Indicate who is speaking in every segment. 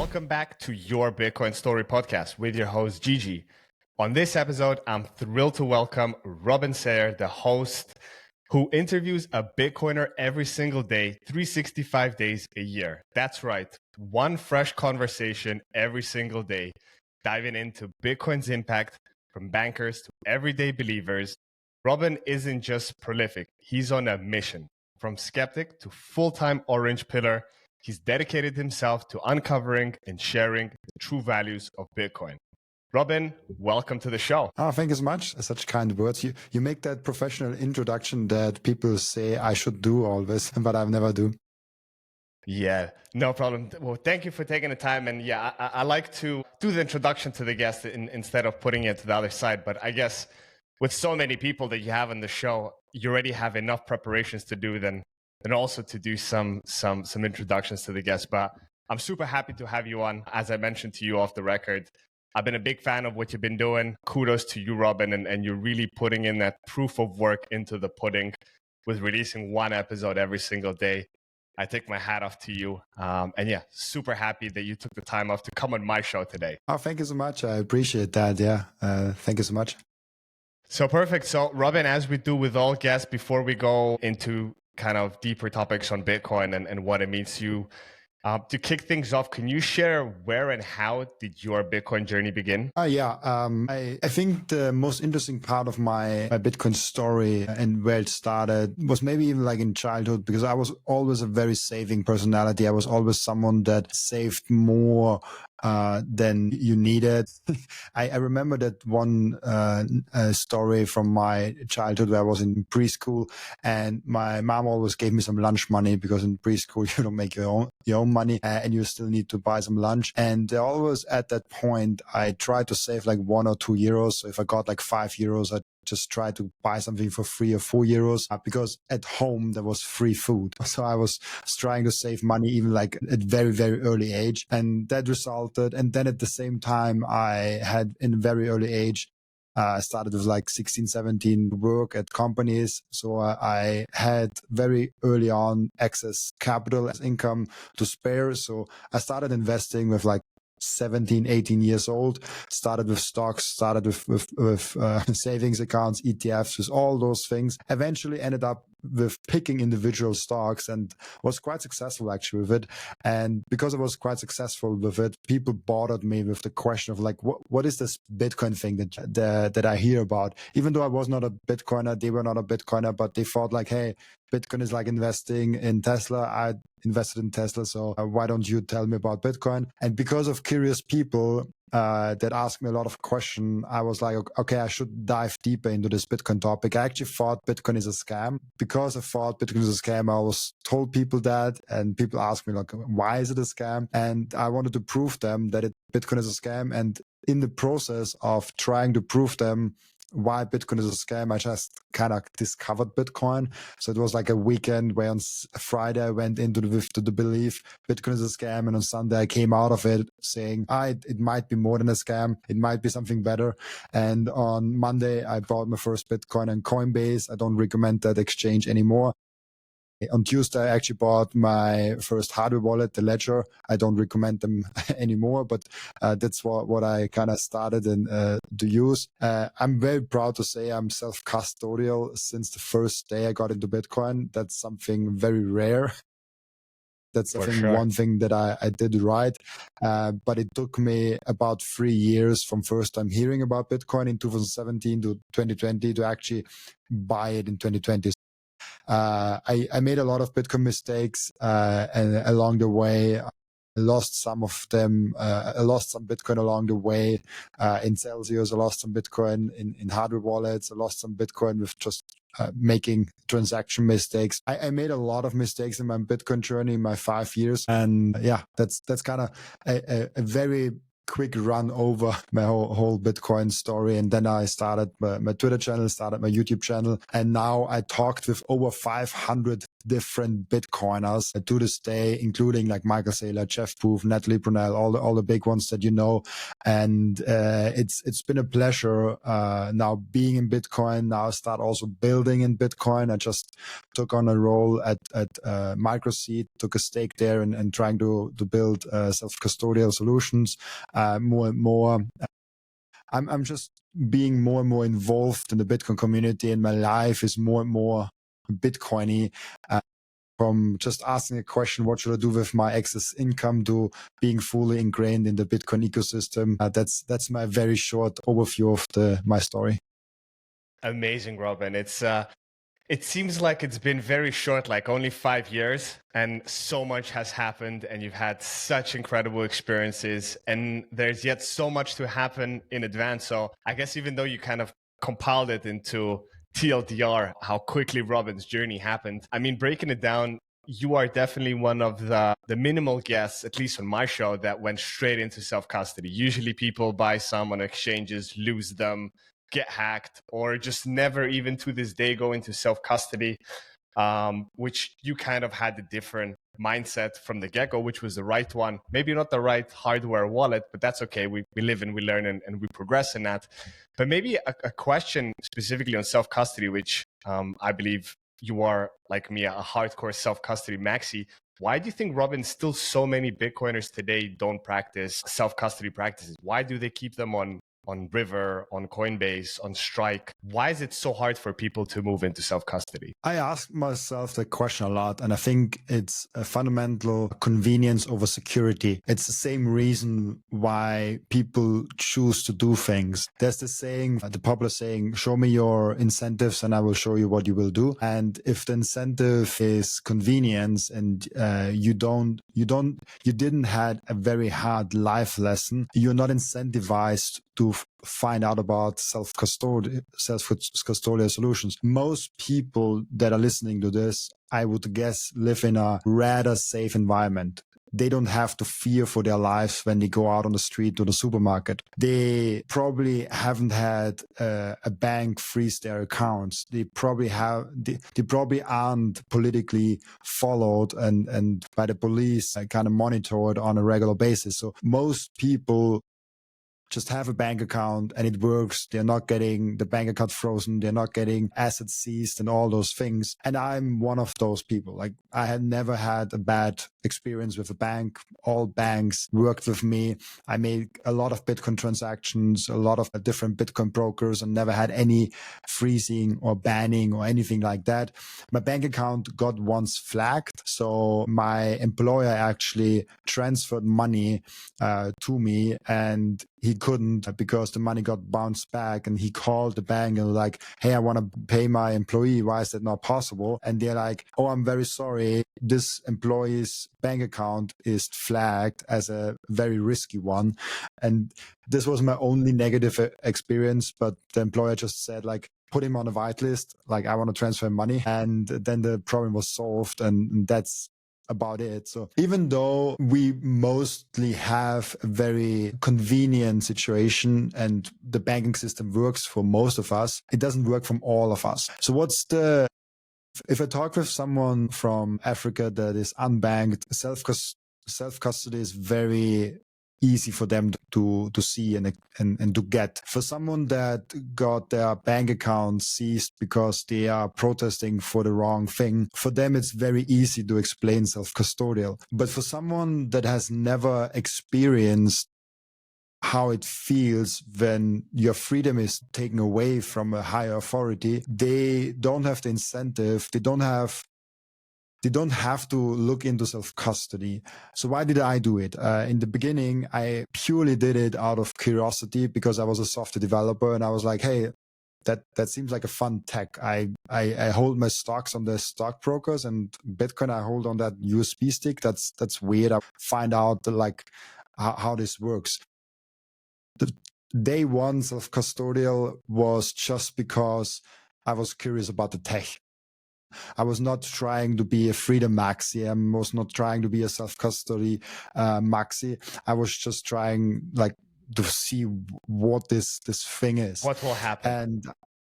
Speaker 1: Welcome back to your Bitcoin Story podcast with your host, Gigi. On this episode, I'm thrilled to welcome Robin Seyr, the host who interviews a Bitcoiner every single day, 365 days a year. That's right, one fresh conversation every single day, diving into Bitcoin's impact from bankers to everyday believers. Robin isn't just prolific, he's on a mission. From skeptic to full-time orange pillar, he's dedicated himself to uncovering and sharing the true values of Bitcoin. Robin, welcome to the show.
Speaker 2: Oh, thank you so much. Such kind words. You make that professional introduction that people say I should do always, but I never do.
Speaker 1: Yeah, no problem. Well, thank you for taking the time. And yeah, I like to do the introduction to the guest instead of putting it to the other side. But I guess with so many people that you have on the show, you already have enough preparations to do then, and also to do some introductions to the guests. But I'm super happy to have you on. As I mentioned to you off the record, I've been a big fan of what you've been doing. Kudos to you, Robin, and you're really putting in that proof of work into the pudding with releasing one episode every single day. I take my hat off to you. And yeah, super happy that you took the time off to come on my show today.
Speaker 2: Oh, thank you so much. I appreciate that. Yeah, thank you so much.
Speaker 1: So perfect. So Robin, as we do with all guests, before we go into kind of deeper topics on Bitcoin and what it means to you, to kick things off, can you share where and how did your Bitcoin journey begin?
Speaker 2: I think the most interesting part of my Bitcoin story and where it started was maybe even like in childhood, because I was always a very saving personality. I was always someone that saved more than you needed. I remember that one story from my childhood where I was in preschool, and my mom always gave me some lunch money, because in preschool you don't make your own money and you still need to buy some lunch. And always at that point I tried to save like 1 or 2 euros. So if I got like 5 euros, I just try to buy something for 3 or 4 euros, because at home there was free food. So I was trying to save money even like at very, very early age. And that resulted. And then at the same time, I had in a very early age, I started with like 16, 17 work at companies. So I had very early on excess capital, income to spare. So I started investing with like 17, 18 years old, started with stocks, started with savings accounts, ETFs, with all those things. Eventually ended up with picking individual stocks and was quite successful actually with it. And because I was quite successful with it, people bothered me with the question of like, what is this Bitcoin thing that I hear about? Even though I was not a Bitcoiner, they were not a Bitcoiner, but they thought like, hey, Bitcoin is like investing in Tesla. I invested in Tesla, so why don't you tell me about Bitcoin? And because of curious people that asked me a lot of questions, I was like, okay, I should dive deeper into this Bitcoin topic. I actually thought Bitcoin is a scam. Because I thought Bitcoin is a scam, I always told people that, and people asked me like, why is it a scam? And I wanted to prove them that Bitcoin is a scam. And in the process of trying to prove them why Bitcoin is a scam, I just kind of discovered Bitcoin. So it was like a weekend where on Friday I went into the belief Bitcoin is a scam, and on Sunday I came out of it saying, it might be more than a scam, it might be something better. And on Monday I bought my first Bitcoin on Coinbase. I don't recommend that exchange anymore. On Tuesday, I actually bought my first hardware wallet, the Ledger. I don't recommend them anymore, but that's what I kind of started to use. I'm very proud to say I'm self-custodial since the first day I got into Bitcoin. That's something very rare. That's I think one thing that I did right. But it took me about 3 years from first time hearing about Bitcoin in 2017 to 2020 to actually buy it in 2020. I made a lot of Bitcoin mistakes and along the way. I lost some of them. I lost some Bitcoin along the way in Celsius. I lost some Bitcoin in hardware wallets. I lost some Bitcoin with just making transaction mistakes. I made a lot of mistakes in my Bitcoin journey in my 5 years. And yeah, that's kind of a very quick run over my whole Bitcoin story. And then I started my Twitter channel, started my YouTube channel. And now I talked with over 500 different Bitcoiners to this day, including like Michael Saylor, Jeff Booth, Natalie Brunel, all the big ones that you know. And it's been a pleasure now being in Bitcoin. Now I start also building in Bitcoin. I just took on a role at Microseed, took a stake there, and trying to build self-custodial solutions more and more. I'm just being more and more involved in the Bitcoin community, and my life is more and more Bitcoiny. From just asking a question, what should I do with my excess income, to being fully ingrained in the Bitcoin ecosystem. That's my very short overview of my story.
Speaker 1: Amazing, Robin. It seems like it's been very short, like only 5 years, and so much has happened, and you've had such incredible experiences, and there's yet so much to happen in advance. So I guess even though you kind of compiled it into TLDR, how quickly Robin's journey happened, I mean, breaking it down, you are definitely one of the minimal guests, at least on my show, that went straight into self-custody. Usually people buy some on exchanges, lose them, get hacked, or just never even to this day go into self-custody, which you kind of had a different mindset from the get-go, which was the right one. Maybe not the right hardware wallet, but that's okay. We live and we learn, and we progress in that. But maybe a question specifically on self-custody, which I believe you are, like me, a hardcore self-custody maxi. Why do you think, Robin, still so many Bitcoiners today don't practice self-custody practices? Why do they keep them on River, on Coinbase, on Strike? Why is it so hard for people to move into self-custody?
Speaker 2: I ask myself the question a lot, and I think it's a fundamental convenience over security. It's the same reason why people choose to do things. There's the saying, the popular saying, show me your incentives and I will show you what you will do. And if the incentive is convenience, and you didn't had a very hard life lesson, you're not incentivized to find out about self-custodial solutions. Most people that are listening to this, I would guess, live in a rather safe environment. They don't have to fear for their lives when they go out on the street to the supermarket. They probably haven't had a bank freeze their accounts. They probably aren't politically followed and by the police kind of monitored on a regular basis. So most people just have a bank account and it works. They're not getting the bank account frozen. They're not getting assets seized and all those things. And I'm one of those people. Like, I had never had a bad experience with a bank. All banks worked with me. I made a lot of Bitcoin transactions, a lot of different Bitcoin brokers, and never had any freezing or banning or anything like that. My bank account got once flagged. So my employer actually transferred money to me, and he couldn't because the money got bounced back, and he called the bank and was like, hey, I want to pay my employee. Why is that not possible? And they're like, oh, I'm very sorry. This employee's bank account is flagged as a very risky one. And this was my only negative experience. But the employer just said, like, put him on a whitelist. Like, I want to transfer money. And then the problem was solved. And that's about it. So even though we mostly have a very convenient situation and the banking system works for most of us, it doesn't work from all of us. So if I talk with someone from Africa that is unbanked, self-custody is very easy for them to see and to get. For someone that got their bank account seized because they are protesting for the wrong thing, for them it's very easy to explain self-custodial. But for someone that has never experienced how it feels when your freedom is taken away from a higher authority, they don't have the incentive. They don't have to look into self-custody. So why did I do it? In the beginning, I purely did it out of curiosity because I was a software developer and I was like, hey, that seems like a fun tech. I hold my stocks on the stockbrokers, and Bitcoin I hold on that USB stick. That's weird. I find out like how this works. The day one self-custodial was just because I was curious about the tech. I was not trying to be a freedom maxi. I was not trying to be a self-custody maxi. I was just trying like to see what this thing is.
Speaker 1: What will happen?
Speaker 2: And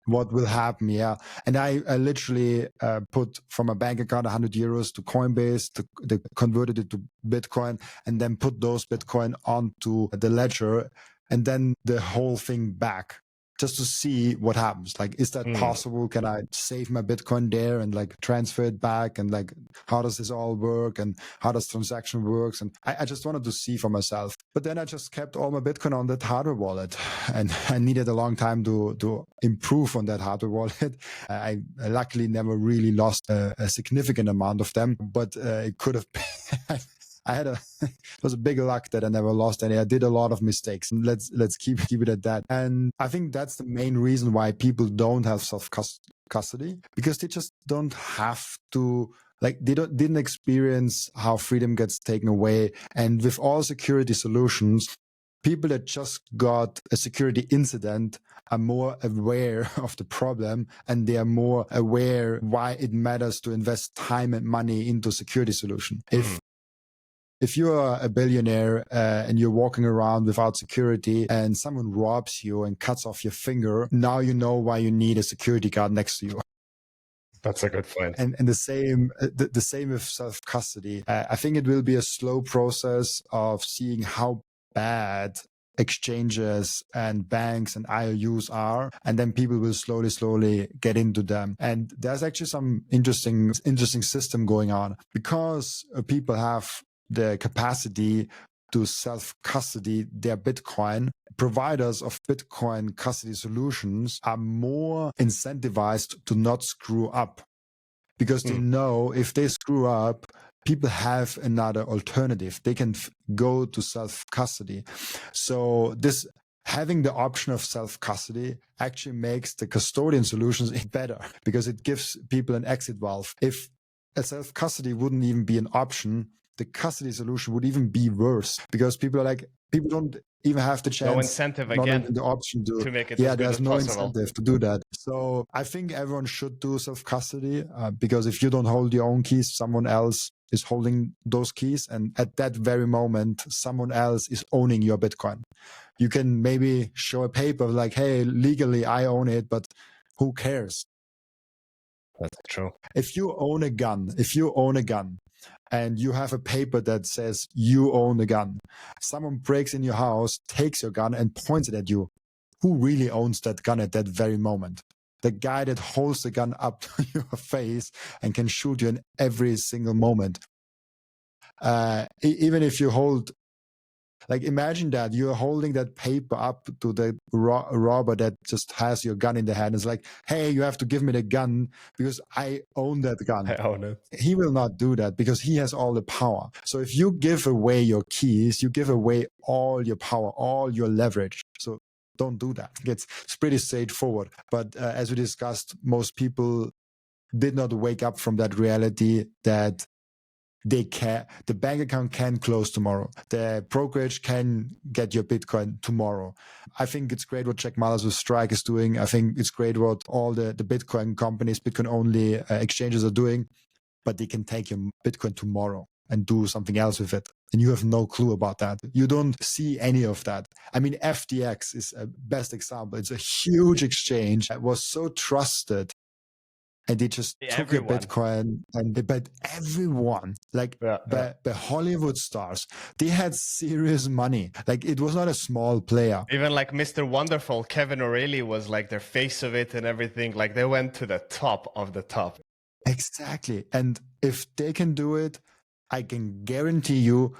Speaker 2: what will happen. Yeah. And I literally put from my bank account 100 euros to Coinbase, they converted it to Bitcoin, and then put those Bitcoin onto the ledger, and then the whole thing back, just to see what happens. Like, is that possible? Can I save my Bitcoin there and like transfer it back? And like, how does this all work? And how does transaction works? And I just wanted to see for myself. But then I just kept all my Bitcoin on that hardware wallet, and I needed a long time to improve on that hardware wallet. I luckily never really lost a significant amount of them, but it could have been. It was a big luck that I never lost any. I did a lot of mistakes. Let's keep it at that. And I think that's the main reason why people don't have self-custody, because they just don't have to, like, they didn't experience how freedom gets taken away. And with all security solutions, people that just got a security incident are more aware of the problem, and they are more aware why it matters to invest time and money into security solution. If you are a billionaire and you're walking around without security and someone robs you and cuts off your finger, now you know why you need a security guard next to you.
Speaker 1: That's a good point.
Speaker 2: And the same with self-custody. I think it will be a slow process of seeing how bad exchanges and banks and IOUs are, and then people will slowly get into them. And there's actually some interesting system going on, because people have the capacity to self-custody their Bitcoin. Providers of Bitcoin custody solutions are more incentivized to not screw up, because they know if they screw up, people have another alternative. They can go to self-custody. So this having the option of self-custody actually makes the custodian solutions better, because it gives people an exit valve. If a self-custody wouldn't even be an option, the custody solution would even be worse, because people don't even have the chance,
Speaker 1: no incentive
Speaker 2: not
Speaker 1: again,
Speaker 2: even the option to
Speaker 1: make it.
Speaker 2: Yeah, there's no incentive to do that. So I think everyone should do self-custody, because if you don't hold your own keys, someone else is holding those keys, and at that very moment, someone else is owning your Bitcoin. You can maybe show a paper like, hey, legally I own it, but who cares?
Speaker 1: That's true.
Speaker 2: If you own a gun, and you have a paper that says you own a gun, someone breaks in your house, takes your gun and points it at you, who really owns that gun at that very moment? The guy that holds the gun up to your face and can shoot you in every single moment. Even if you hold, like, imagine that you're holding that paper up to the robber that just has your gun in the hand. It's like, hey, you have to give me the gun because I own that gun.
Speaker 1: I own it.
Speaker 2: He will not do that because he has all the power. So if you give away your keys, you give away all your power, all your leverage. So don't do that. It's pretty straightforward. But as we discussed, most people did not wake up from that reality that the bank account can close tomorrow. The brokerage can get your Bitcoin tomorrow. I think it's great what Jack Mallers with Strike is doing. I think it's great what all the Bitcoin companies, Bitcoin only exchanges are doing, but they can take your Bitcoin tomorrow and do something else with it. And you have no clue about that. You don't see any of that. I mean, FTX is a best example. It's a huge exchange that was so trusted. And they just took your Bitcoin, and they bet everyone, like the Hollywood stars. They had serious money. Like, it was not a small player.
Speaker 1: Even like Mr. Wonderful, Kevin O'Reilly was like their face of it and everything. Like, they went to the top of the top.
Speaker 2: Exactly. And if they can do it, I can guarantee you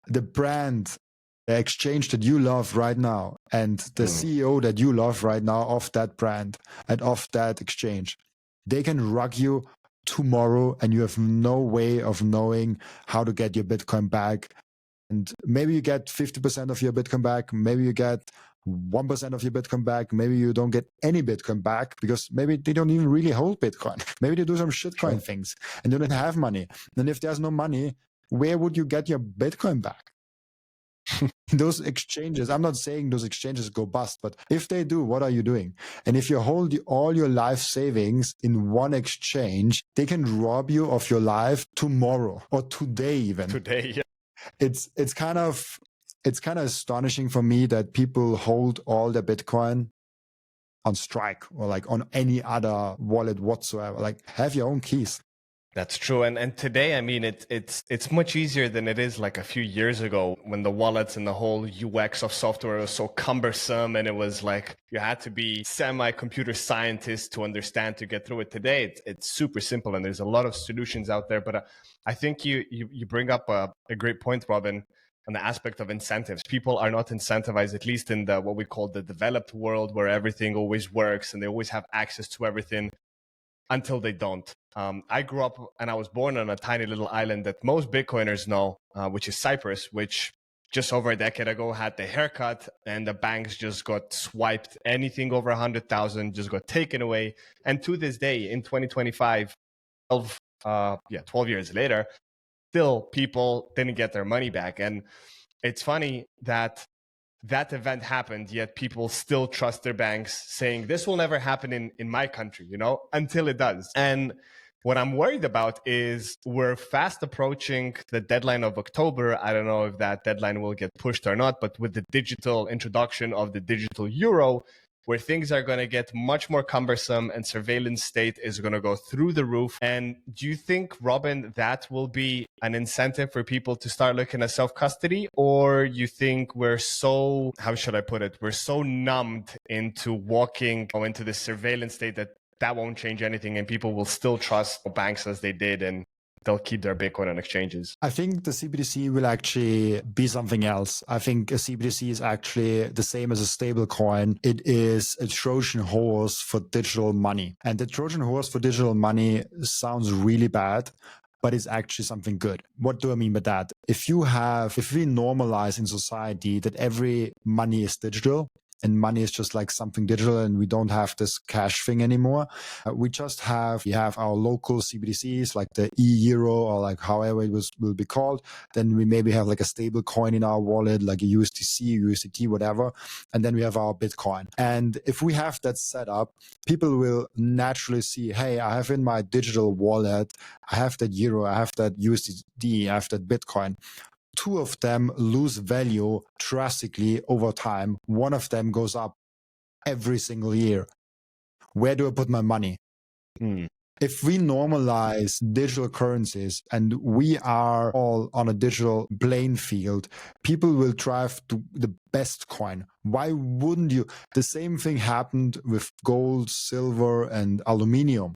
Speaker 2: the brand, the exchange that you love right now, and the CEO that you love right now of that brand and of that exchange, they can rug you tomorrow, and you have no way of knowing how to get your Bitcoin back. And maybe you get 50% of your Bitcoin back. Maybe you get 1% of your Bitcoin back. Maybe you don't get any Bitcoin back because maybe they don't even really hold Bitcoin. Maybe they do some shitcoin things and they don't have money. And if there's no money, where would you get your Bitcoin back? Those exchanges, I'm not saying those exchanges go bust, but if they do, what are you doing? And if you hold all your life savings in one exchange, they can rob you of your life tomorrow or today even.
Speaker 1: Today, yeah.
Speaker 2: It's kind of astonishing for me that people hold all their Bitcoin on Strike or like on any other wallet whatsoever. Like, have your own keys.
Speaker 1: That's true. And today, I mean, it's much easier than it is like a few years ago when the wallets and the whole UX of software was so cumbersome, and it was like you had to be semi-computer scientist to understand to get through it. Today, it's super simple, and there's a lot of solutions out there. But I think you bring up a great point, Robin, on the aspect of incentives. People are not incentivized, at least in the what we call the developed world, where everything always works and they always have access to everything, until they don't. I grew up and I was born on a tiny little island that most Bitcoiners know, which is Cyprus, which just over a decade ago had the haircut, and the banks just got swiped. Anything over 100,000 just got taken away. And to this day, in 2025, 12 years later, still people didn't get their money back. And it's funny that that event happened, yet people still trust their banks, saying this will never happen in my country, until it does. And what I'm worried about is we're fast approaching the deadline of October. I don't know if that deadline will get pushed or not, but with the digital introduction of the digital euro, where things are going to get much more cumbersome and surveillance state is going to go through the roof. And do you think, Robin, that will be an incentive for people to start looking at self-custody? Or you think we're so, how should I put it? We're so numbed into walking into the surveillance state that won't change anything, and people will still trust banks as they did, and they'll keep their Bitcoin on exchanges?
Speaker 2: I think the CBDC will actually be something else. I think a CBDC is actually the same as a stable coin. It is a Trojan horse for digital money. And the Trojan horse for digital money sounds really bad, but it's actually something good. What do I mean by that? If we normalize in society that every money is digital, and money is just like something digital, and we don't have this cash thing anymore. We have our local CBDCs like the e-euro, or like however it will be called. Then we maybe have like a stable coin in our wallet, like a USDC, USDT, whatever. And then we have our Bitcoin. And if we have that set up, people will naturally see, hey, I have in my digital wallet, I have that euro, I have that USDT, I have that Bitcoin. Two of them lose value drastically over time. One of them goes up every single year. Where do I put my money? If we normalize digital currencies and we are all on a digital playing field, people will drive to the best coin. Why wouldn't you? The same thing happened with gold, silver, and aluminium.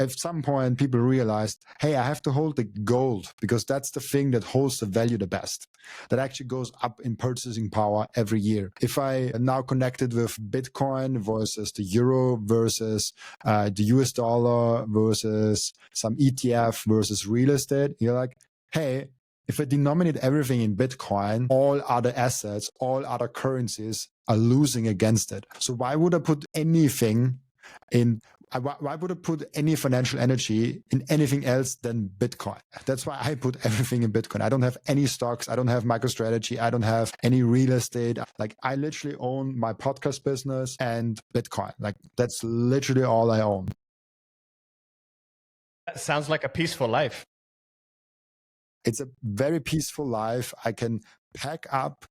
Speaker 2: At some point, people realized, hey, I have to hold the gold because that's the thing that holds the value the best. That actually goes up in purchasing power every year. If I now connected with Bitcoin versus the euro versus the US dollar versus some ETF versus real estate, you're like, hey, if I denominate everything in Bitcoin, all other assets, all other currencies are losing against it. So why would I put anything in? Why would I put any financial energy in anything else than Bitcoin? That's why I put everything in Bitcoin. I don't have any stocks. I don't have MicroStrategy. I don't have any real estate. Like, I literally own my podcast business and Bitcoin. Like, that's literally all I own.
Speaker 1: That sounds like a peaceful life.
Speaker 2: It's a very peaceful life. I can pack up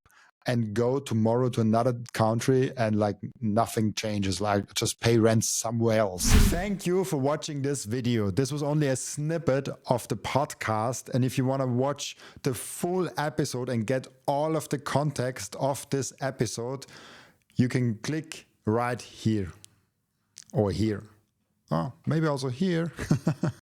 Speaker 2: and go tomorrow to another country and like nothing changes, like just pay rent somewhere else. Thank you for watching this video. This was only a snippet of the podcast. And if you want to watch the full episode and get all of the context of this episode, you can click right here or here. Oh, maybe also here.